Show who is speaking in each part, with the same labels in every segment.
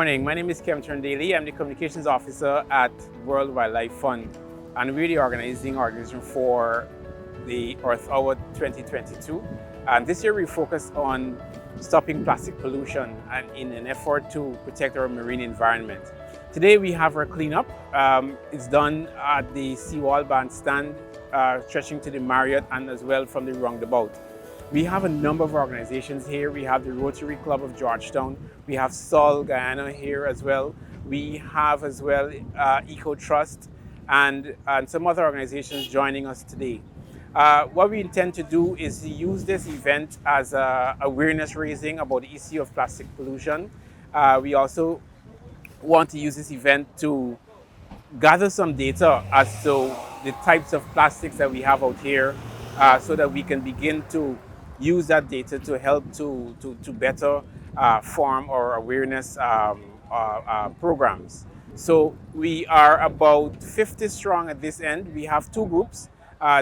Speaker 1: morning. My name is Kingston. I'm the Communications Officer at World Wildlife Fund, and we're the organizing organization for the Earth Hour 2022. And this year we focused on stopping plastic pollution and in an effort to protect our marine environment. Today we have our cleanup. It's done at the Seawall bandstand, stretching to the Marriott and as well from the roundabout. We have a number of organizations here. We have the Rotary Club of Georgetown. We have Seawalls and Guyana here as well. We have as well Eco Trust and some other organizations joining us today. What we intend to do is to use this event as awareness raising about the issue of plastic pollution. We also want to use this event to gather some data as to the types of plastics that we have out here so that we can begin to use that data to help to better form our awareness programs. So we are about 50 strong at this end. We have two groups.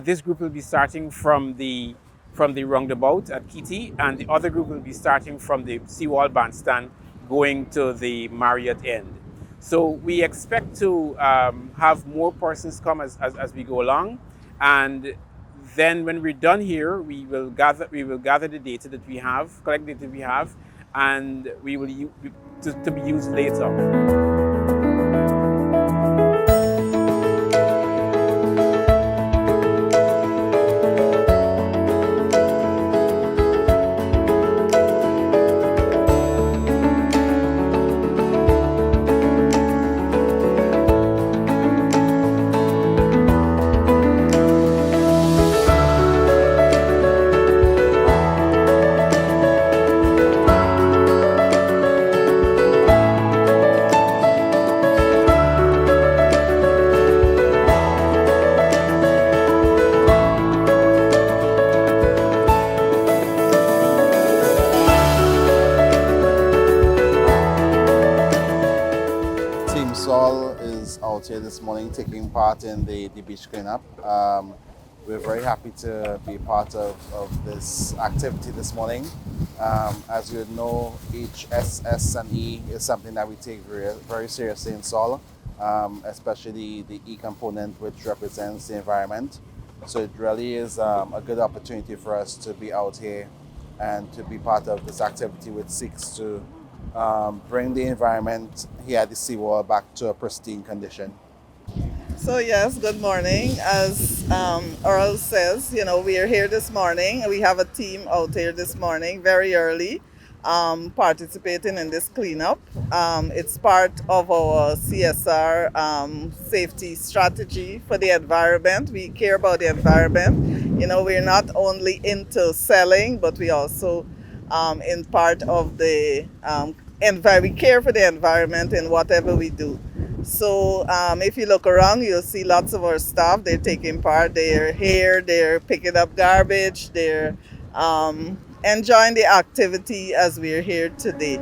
Speaker 1: This group will be starting from the roundabout at Kitty, and the other group will be starting from the Seawall bandstand going to the Marriott end. So we expect to have more persons come as we go along, and then when we're done here, we will gather the data that we have, collect data we have, and we will to be used later.
Speaker 2: Seawall is out here this morning taking part in the beach cleanup. We're very happy to be part of this activity this morning. As you know, each S and E is something that we take very seriously in Seawall, especially the E component, which represents the environment. So it really is a good opportunity for us to be out here and to be part of this activity, which seeks to bring the environment here at the seawall back to a pristine condition.
Speaker 3: So yes, good morning. As Earl says, we are here this morning. We have a team out here this morning, very early, participating in this cleanup. It's part of our CSR safety strategy for the environment. We care about the environment. We're not only into selling, but we also in part of the we care for the environment in whatever we do. So if you look around, you'll see lots of our staff. They're taking part. They're here. They're picking up garbage. They're enjoying the activity as we're here today.